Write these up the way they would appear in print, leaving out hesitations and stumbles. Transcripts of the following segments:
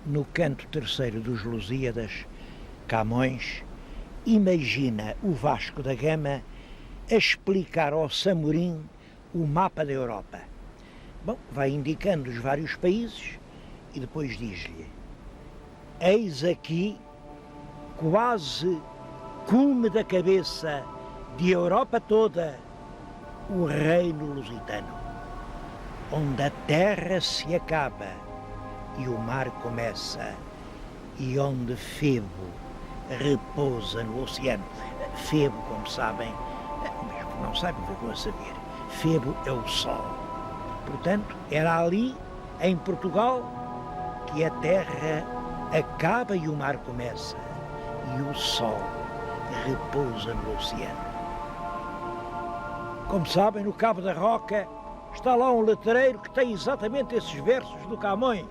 no canto terceiro dos Lusíadas, Camões imagina o Vasco da Gama a explicar ao Samorim o mapa da Europa. Bom, vai indicando os vários países e depois diz-lhe: eis aqui quase cume da cabeça de Europa toda, o reino lusitano, onde a terra se acaba e o mar começa, e onde Febo repousa no oceano. Febo, como sabem, mas não sabem, vou a saber, Febo é o sol. Portanto, era ali, em Portugal, que a terra acaba e o mar começa, e o sol repousa no oceano. Como sabem, no Cabo da Roca está lá um letreiro que tem exatamente esses versos do Camões.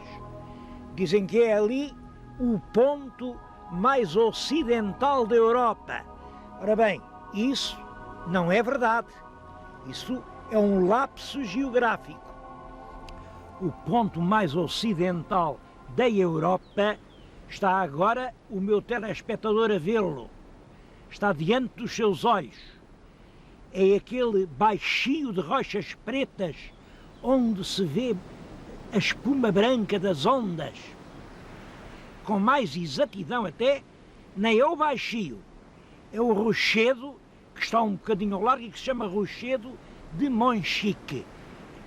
Dizem que é ali o ponto mais ocidental da Europa. Ora bem, isso não é verdade. Isso é um lapso geográfico. O ponto mais ocidental da Europa está agora o meu telespectador a vê-lo. Está diante dos seus olhos. É aquele baixio de rochas pretas onde se vê a espuma branca das ondas. Com mais exatidão até, nem é o baixio, é o rochedo que está um bocadinho ao largo e que se chama rochedo de Monchique.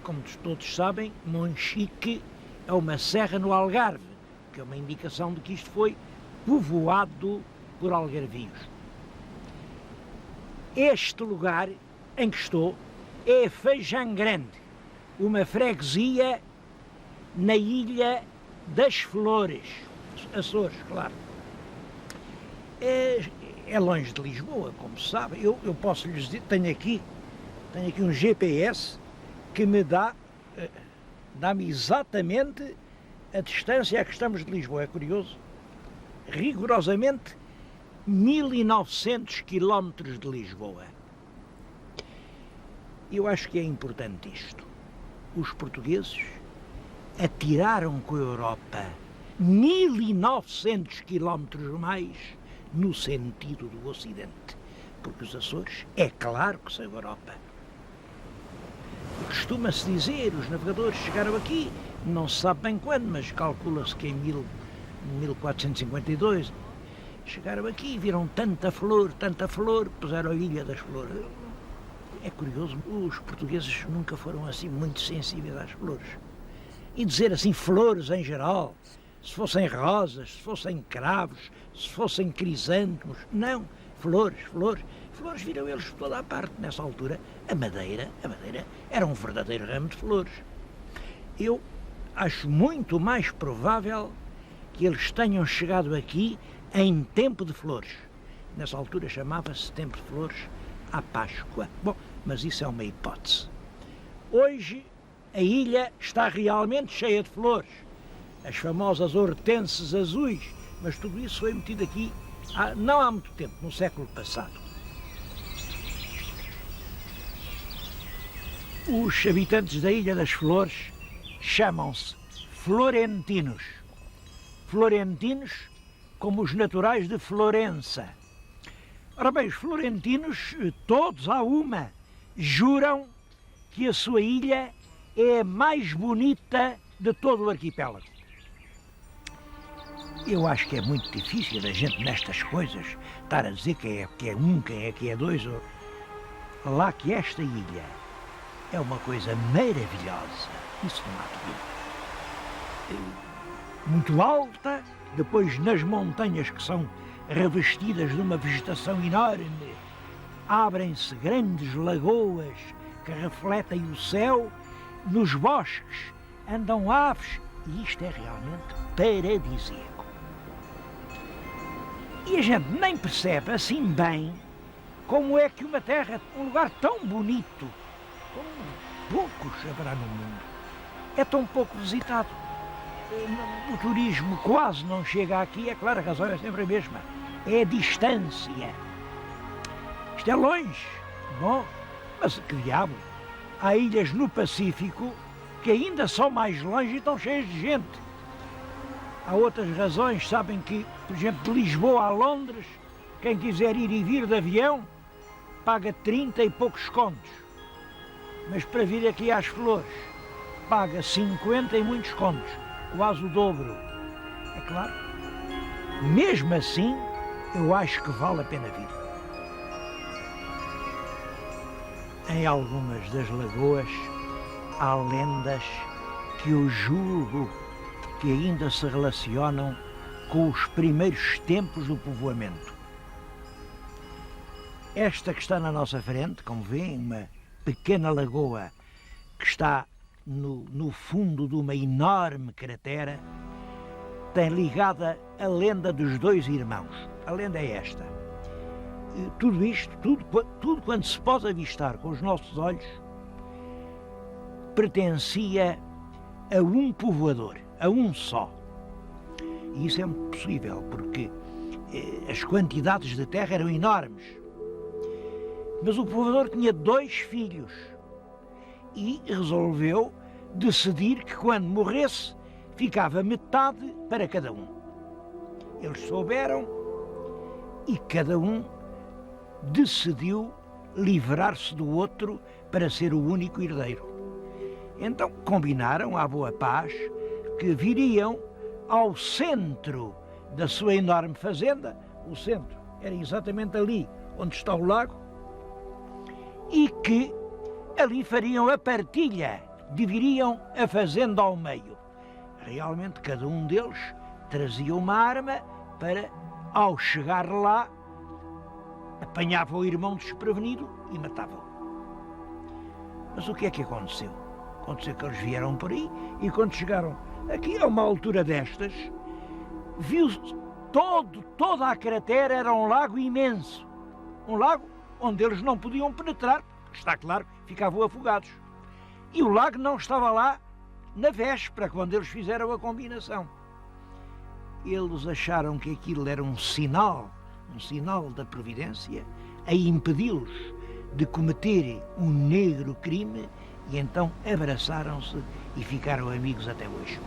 Como todos sabem, Monchique é uma serra no Algarve, que é uma indicação de que isto foi povoado por algarvios. Este lugar em que estou é Feijão Grande, uma freguesia na Ilha das Flores, Açores, claro. É longe de Lisboa, como se sabe. Eu posso lhes dizer, tenho aqui um GPS que me dá-me exatamente a distância a que estamos de Lisboa. É curioso. Rigorosamente 1900 quilómetros de Lisboa. Eu acho que é importante isto. Os portugueses atiraram com a Europa 1900 quilómetros mais no sentido do Ocidente, porque os Açores, é claro que são a Europa. Costuma-se dizer, os navegadores chegaram aqui, não se sabe bem quando, mas calcula-se que em 1452, chegaram aqui, viram tanta flor, puseram a Ilha das Flores. É curioso, os portugueses nunca foram assim muito sensíveis às flores. E dizer assim flores em geral, se fossem rosas, se fossem cravos, se fossem crisântemos, não, flores. Flores viram eles por toda a parte. Nessa altura, a madeira era um verdadeiro ramo de flores. Eu acho muito mais provável que eles tenham chegado aqui em tempo de flores. Nessa altura chamava-se tempo de flores à Páscoa. Bom, mas isso é uma hipótese. Hoje a ilha está realmente cheia de flores. As famosas hortenses azuis, mas tudo isso foi metido aqui não há muito tempo, no século passado. Os habitantes da Ilha das Flores chamam-se florentinos. Florentinos como os naturais de Florença. Ora bem, os florentinos, todos à uma, juram que a sua ilha é a mais bonita de todo o arquipélago. Eu acho que é muito difícil a gente nestas coisas estar a dizer quem é um, quem é dois. Lá que esta ilha é uma coisa maravilhosa, isso não há dúvida. Muito alta, depois nas montanhas que são revestidas de uma vegetação enorme, abrem-se grandes lagoas que refletem o céu, nos bosques andam aves e isto é realmente paradisíaco. E a gente nem percebe assim bem como é que uma terra, um lugar tão bonito, como poucos haverá no mundo, é tão pouco visitado. O turismo quase não chega aqui, é claro, a razão é sempre a mesma, é a distância. Isto é longe, bom, mas que diabo, há ilhas no Pacífico que ainda são mais longe e estão cheias de gente. Há outras razões, sabem que, por exemplo, de Lisboa a Londres, quem quiser ir e vir de avião, paga 30 e poucos contos. Mas para vir aqui às Flores, paga 50 e muitos contos, quase o dobro. É claro, mesmo assim, eu acho que vale a pena vir. Em algumas das lagoas há lendas que eu julgo que ainda se relacionam com os primeiros tempos do povoamento. Esta que está na nossa frente, como veem, uma pequena lagoa que está no fundo de uma enorme cratera, tem ligada a lenda dos dois irmãos. A lenda é esta. Tudo isto, tudo quanto se pode avistar com os nossos olhos, pertencia a um povoador, a um só. E isso é impossível, porque as quantidades de terra eram enormes. Mas o povoador tinha 2 filhos e resolveu decidir que quando morresse ficava metade para cada um. Eles souberam e cada um decidiu livrar-se do outro para ser o único herdeiro. Então combinaram à boa paz que viriam ao centro da sua enorme fazenda. O centro era exatamente ali onde está o lago, e que ali fariam a partilha, dividiriam a fazenda ao meio. Realmente cada um deles trazia uma arma para, ao chegar lá, apanhava o irmão desprevenido e matava-o. Mas o que é que aconteceu? Aconteceu que eles vieram por aí e quando chegaram aqui a uma altura destas, viu-se toda a cratera era um lago imenso. Um lago onde eles não podiam penetrar, porque está claro, ficavam afogados. E o lago não estava lá na véspera, quando eles fizeram a combinação. Eles acharam que aquilo era um sinal da providência, a impedi-los de cometerem um negro crime, e então abraçaram-se e ficaram amigos até hoje.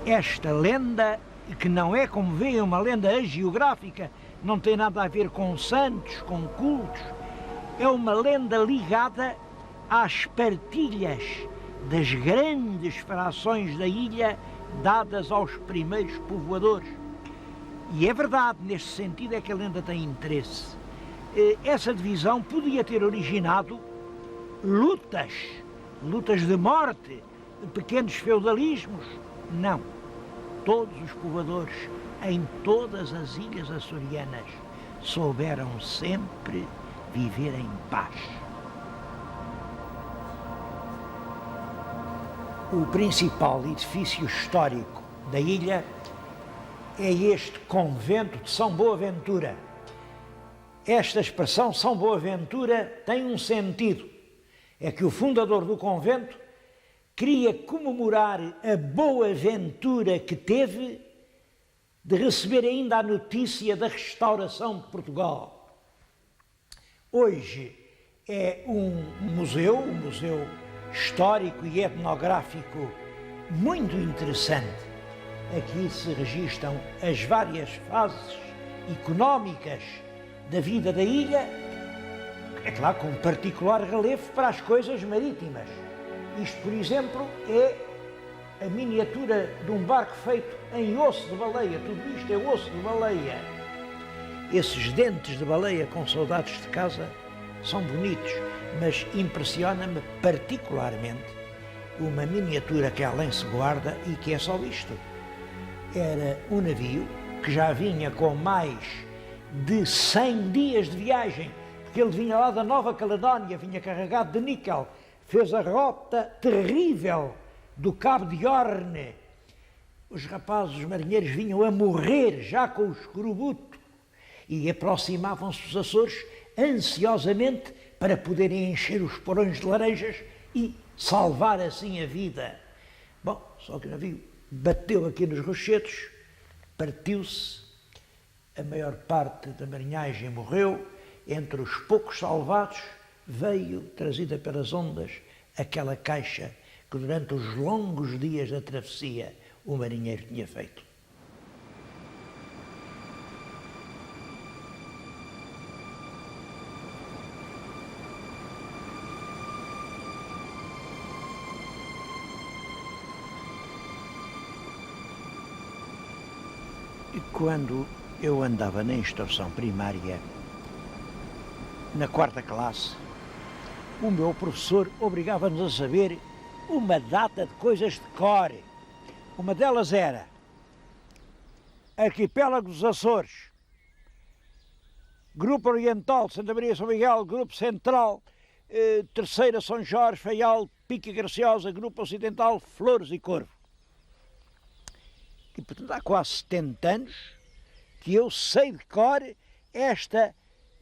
Esta lenda, que não é, como veem, uma lenda hagiográfica, não tem nada a ver com santos, com cultos, é uma lenda ligada às partilhas das grandes frações da ilha dadas aos primeiros povoadores. E é verdade, neste sentido é que a lenda tem interesse. Essa divisão podia ter originado lutas de morte, pequenos feudalismos. Não. Todos os povoadores em todas as ilhas açorianas souberam sempre viver em paz. O principal edifício histórico da ilha é este convento de São Boaventura. Esta expressão São Boaventura tem um sentido. É que o fundador do convento queria comemorar a boa ventura que teve de receber ainda a notícia da restauração de Portugal. Hoje é um museu histórico e etnográfico muito interessante. Aqui se registram as várias fases económicas da vida da ilha, é claro, com particular relevo para as coisas marítimas. Isto, por exemplo, é a miniatura de um barco feito em osso de baleia. Tudo isto é osso de baleia. Esses dentes de baleia com saudades de casa são bonitos, mas impressiona-me particularmente uma miniatura que além se guarda e que é só isto. Era um navio que já vinha com mais de 100 dias de viagem, porque ele vinha lá da Nova Caledónia, vinha carregado de níquel, fez a rota terrível do Cabo de Horne. Os rapazes, os marinheiros, vinham a morrer já com o escorbuto e aproximavam-se dos Açores ansiosamente para poderem encher os porões de laranjas e salvar assim a vida. Bom, só que o navio bateu aqui nos rochedos, partiu-se, a maior parte da marinhagem morreu, entre os poucos salvados veio, trazida pelas ondas, aquela caixa que durante os longos dias da travessia o marinheiro tinha feito. E quando eu andava na instrução primária, na 4ª classe, o meu professor obrigava-nos a saber uma data de coisas de cor. Uma delas era Arquipélago dos Açores, Grupo Oriental, Santa Maria São Miguel, Grupo Central, Terceira São Jorge, Faial, Pica Graciosa, Grupo Ocidental, Flores e Corvo. E portanto há quase 70 anos que eu sei de cor esta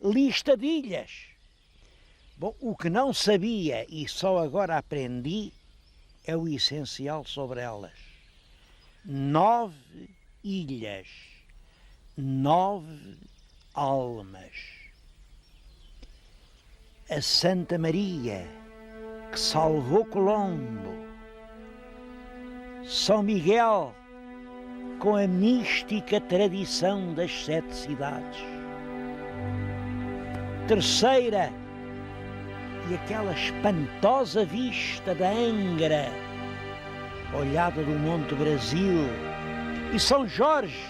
lista de ilhas. Bom, o que não sabia e só agora aprendi é o essencial sobre elas. 9 ilhas, 9 almas. A Santa Maria, que salvou Colombo. São Miguel, com a mística tradição das 7 cidades. Terceira, e aquela espantosa vista da Angra, olhada do Monte Brasil. E São Jorge,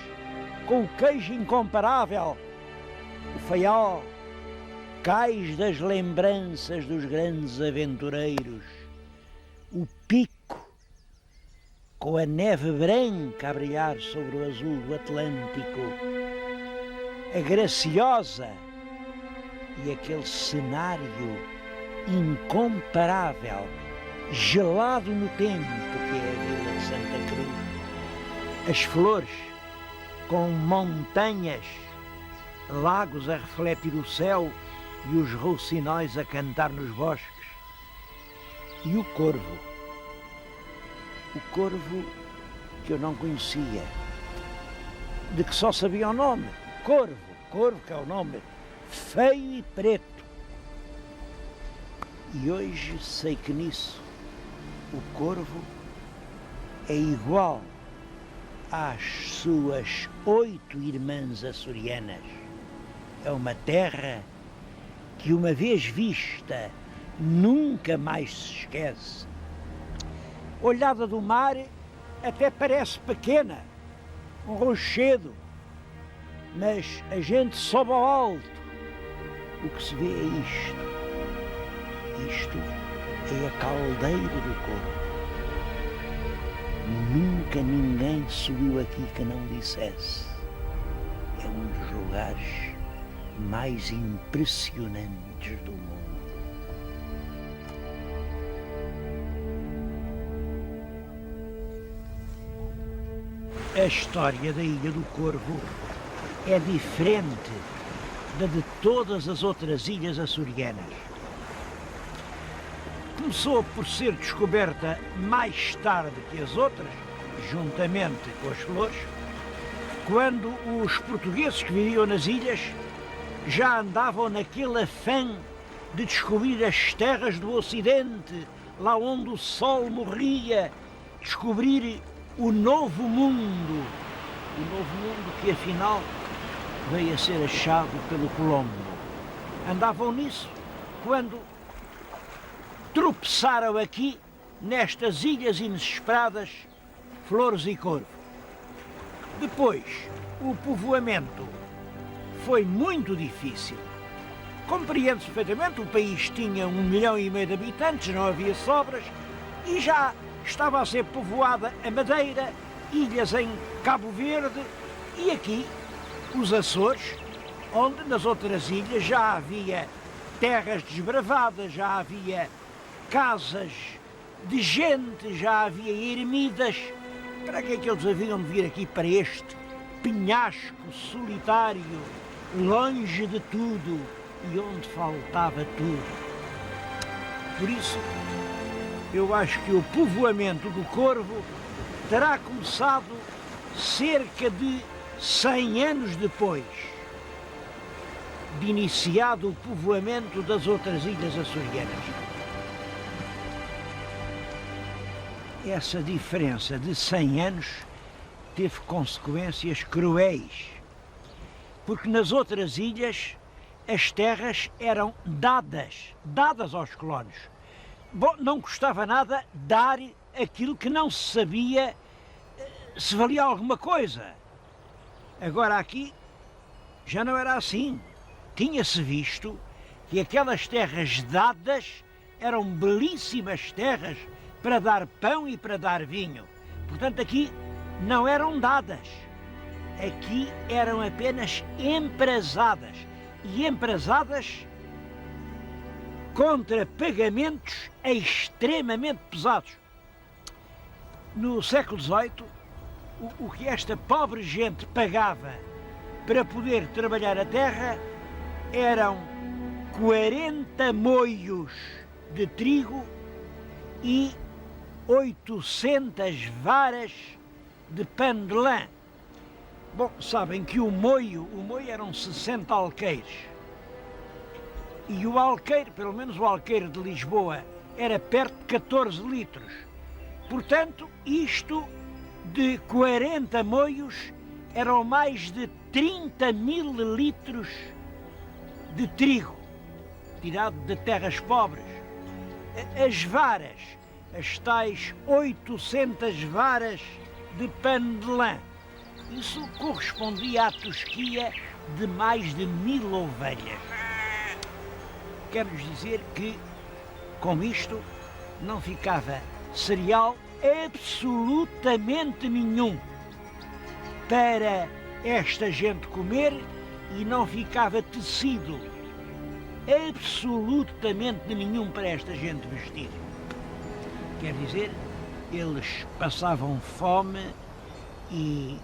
com o queijo incomparável. O Faial, cais das lembranças dos grandes aventureiros. O Pico, com a neve branca a brilhar sobre o azul do Atlântico. A Graciosa e aquele cenário incomparável, gelado no tempo, que é a Vila de Santa Cruz. As Flores, com montanhas, lagos a refletir o céu e os roucinóis a cantar nos bosques. E o Corvo que eu não conhecia, de que só sabia o nome, Corvo que é o nome feio e preto. E hoje sei que nisso o Corvo é igual às suas 8 irmãs açorianas. É uma terra que, uma vez vista, nunca mais se esquece. Olhada do mar, até parece pequena, um rochedo, mas a gente sobe ao alto, o que se vê é isto. Isto é a caldeira do Corvo. Nunca ninguém subiu aqui que não dissesse. É um dos lugares mais impressionantes do mundo. A história da Ilha do Corvo é diferente da de todas as outras ilhas açorianas. Começou por ser descoberta mais tarde que as outras, juntamente com as Flores, quando os portugueses que viviam nas ilhas já andavam naquele afã de descobrir as terras do Ocidente, lá onde o sol morria, descobrir o novo mundo que afinal veio a ser achado pelo Colombo. Andavam nisso quando tropeçaram aqui, nestas ilhas inesperadas, Flores e Corvo. Depois, o povoamento foi muito difícil. Compreende-se perfeitamente, o país tinha 1,5 milhão de habitantes, não havia sobras, e já estava a ser povoada a Madeira, ilhas em Cabo Verde e aqui os Açores, onde nas outras ilhas já havia terras desbravadas, já havia casas de gente, já havia ermidas. Para que é que eles haviam de vir aqui para este penhasco solitário, longe de tudo e onde faltava tudo? Por isso, eu acho que o povoamento do Corvo terá começado cerca de 100 anos depois de iniciado o povoamento das outras ilhas açorianas. essa diferença de 100 anos teve consequências cruéis, porque nas outras ilhas as terras eram dadas aos colonos. Bom, não custava nada dar aquilo que não se sabia se valia alguma coisa. Agora aqui já não era assim. Tinha-se visto que aquelas terras dadas eram belíssimas terras para dar pão e para dar vinho. Portanto, aqui não eram dadas. Aqui eram apenas empresadas. E empresadas contra pagamentos extremamente pesados. No século XVIII, o que esta pobre gente pagava para poder trabalhar a terra eram 40 moios de trigo e 800 varas de pano de lã. Bom, sabem que o moio eram 60 alqueires. E o alqueire, pelo menos o alqueire de Lisboa, era perto de 14 litros. Portanto, isto de 40 moios eram mais de 30 mil litros de trigo, tirado de terras pobres. As varas, as tais 800 varas de pano de lã, isso correspondia à tosquia de mais de 1000 ovelhas. Quero-vos dizer que, com isto, não ficava cereal absolutamente nenhum para esta gente comer e não ficava tecido absolutamente nenhum para esta gente vestir. Quer dizer, eles passavam fome e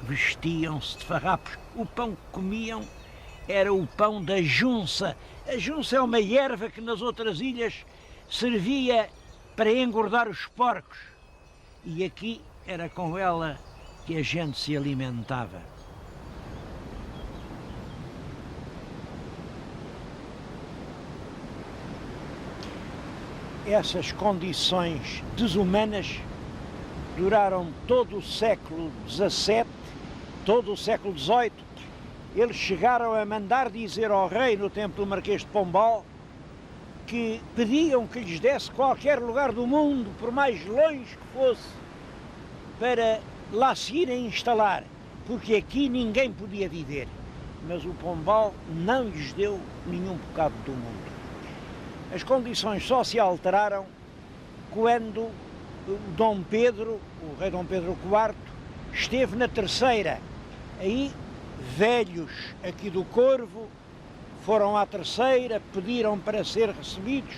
vestiam-se de farrapos. O pão que comiam era o pão da junça. A junça é uma erva que nas outras ilhas servia para engordar os porcos. E aqui era com ela que a gente se alimentava. Essas condições desumanas duraram todo o século XVII, todo o século XVIII. Eles chegaram a mandar dizer ao rei, no tempo do Marquês de Pombal, que pediam que lhes desse qualquer lugar do mundo, por mais longe que fosse, para lá se irem instalar, porque aqui ninguém podia viver. Mas o Pombal não lhes deu nenhum bocado do mundo. As condições só se alteraram quando o Dom Pedro, o rei Dom Pedro IV, esteve na Terceira. Aí, velhos aqui do Corvo foram à Terceira, pediram para ser recebidos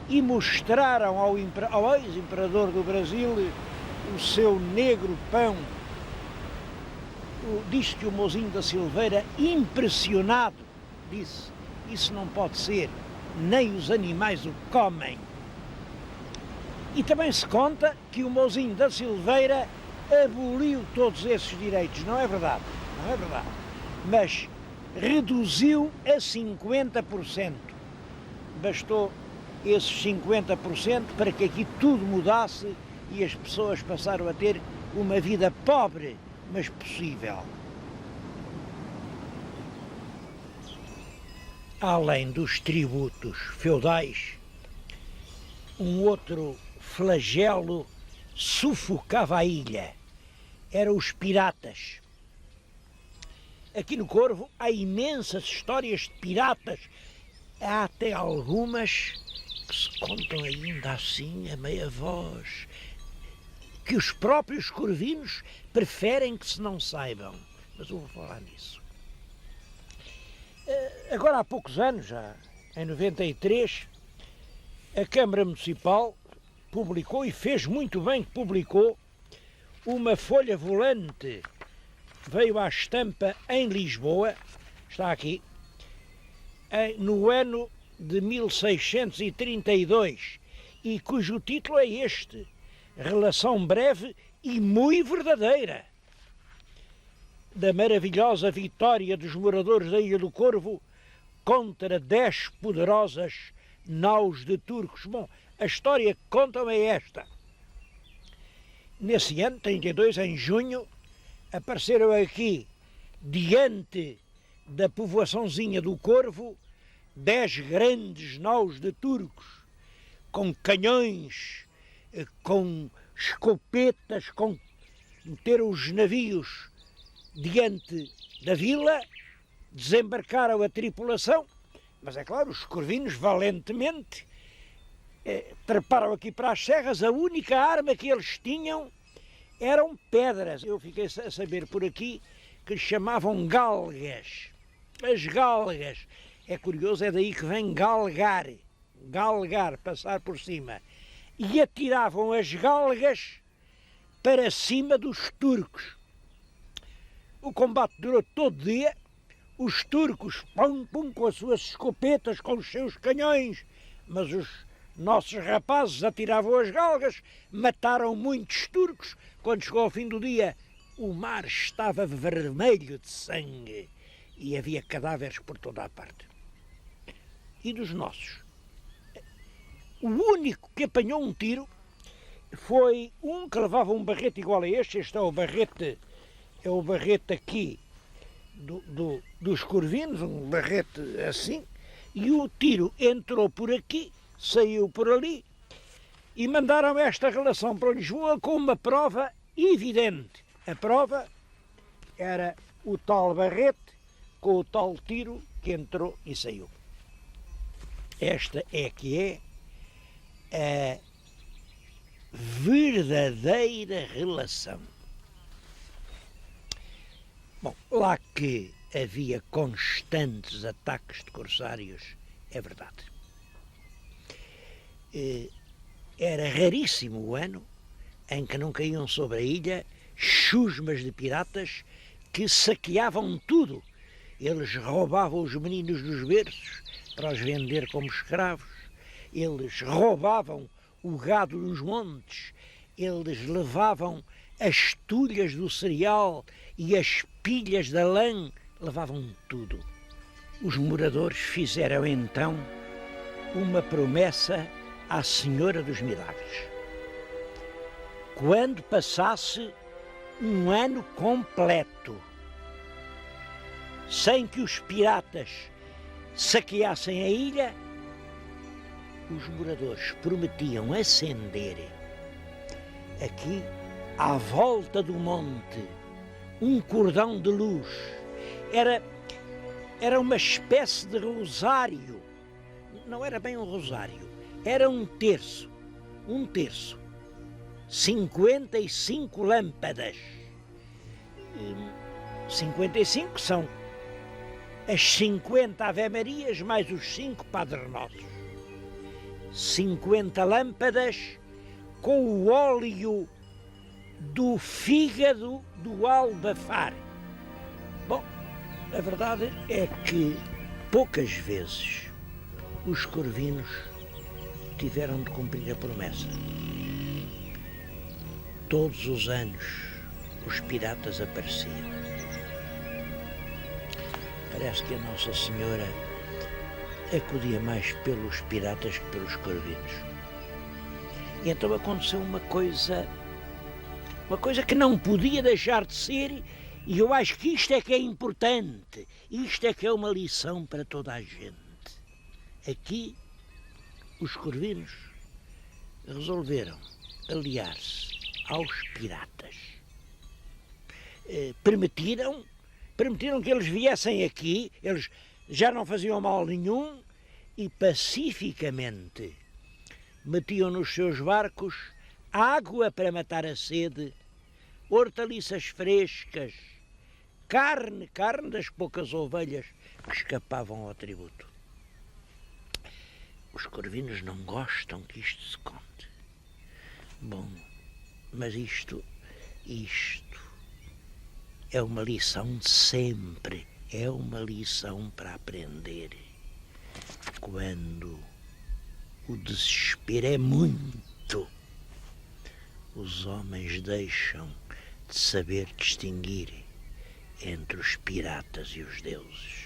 e mostraram ao ex-imperador do Brasil o seu negro pão. Disse que o mozinho da Silveira, impressionado, disse: isso não pode ser, nem os animais o comem. E também se conta que o mozinho da Silveira aboliu todos esses direitos. Não é verdade, não é verdade. Mas reduziu a 50%. Bastou esses 50% para que aqui tudo mudasse e as pessoas passaram a ter uma vida pobre, mas possível. Além dos tributos feudais, um outro flagelo sufocava a ilha. Eram os piratas. Aqui no Corvo há imensas histórias de piratas. Há até algumas que se contam ainda assim, a meia voz, que os próprios corvinos preferem que se não saibam. Mas eu vou falar nisso. Agora há poucos anos, já em 93, a Câmara Municipal publicou, e fez muito bem que publicou, uma folha volante. Veio à estampa em Lisboa, está aqui, no ano de 1632, e cujo título é este: Relação breve e muito verdadeira da maravilhosa vitória dos moradores da Ilha do Corvo contra 10 poderosas naus de turcos. Bom, a história que contam é esta. nesse ano, 32, em junho, apareceram aqui, diante da povoaçãozinha do Corvo, 10 grandes naus de turcos, com canhões, com escopetas, com meteram os navios diante da vila, desembarcaram a tripulação, mas é claro, os corvinos valentemente treparam aqui para as serras. A única arma que eles tinham eram pedras. Eu fiquei a saber por aqui que chamavam galgas. As galgas, é curioso, é daí que vem galgar, passar por cima. E atiravam as galgas para cima dos turcos. O combate durou todo o dia, os turcos, pum, pum, com as suas escopetas, com os seus canhões, mas os nossos rapazes atiravam as galgas, mataram muitos turcos. Quando chegou ao fim do dia, o mar estava vermelho de sangue e havia cadáveres por toda a parte. E dos nossos? O único que apanhou um tiro foi um que levava um barrete igual a este. Este é o barrete aqui dos corvinos, um barrete assim, e o tiro entrou por aqui, saiu por ali, e mandaram esta relação para Lisboa com uma prova evidente. A prova era o tal barrete com o tal tiro que entrou e saiu. Esta é que é a verdadeira relação. Bom, lá que havia constantes ataques de corsários, é verdade. Era raríssimo o ano em que não caíam sobre a ilha chusmas de piratas que saqueavam tudo. Eles roubavam os meninos dos berços para os vender como escravos. Eles roubavam o gado nos montes. Eles levavam as tulhas do cereal e as pilhas da lã. Levavam tudo. Os moradores fizeram então uma promessa à Senhora dos Milagres. Quando passasse um ano completo, sem que os piratas saqueassem a ilha, os moradores prometiam acender aqui, à volta do monte, um cordão de luz. Era uma espécie de rosário. Não era bem um rosário, era um terço. 55 lâmpadas. 55 são as 50 Ave-Marias mais os 5 Padres Nossos. 50 lâmpadas com o óleo do fígado do albafar. Bom, a verdade é que poucas vezes os corvinos tiveram de cumprir a promessa. Todos os anos os piratas apareciam. Parece que a Nossa Senhora acudia mais pelos piratas que pelos corvinos. E então aconteceu uma coisa que não podia deixar de ser, e eu acho que isto é que é importante, isto é que é uma lição para toda a gente. Aqui, os corvinos resolveram aliar-se aos piratas. Permitiram que eles viessem aqui, eles já não faziam mal nenhum, e pacificamente metiam nos seus barcos água para matar a sede, hortaliças frescas, carne das poucas ovelhas que escapavam ao tributo. Os corvinos não gostam que isto se conte. Bom, mas isto é uma lição de sempre, é uma lição para aprender. Quando o desespero é muito, os homens deixam de saber distinguir entre os piratas e os deuses.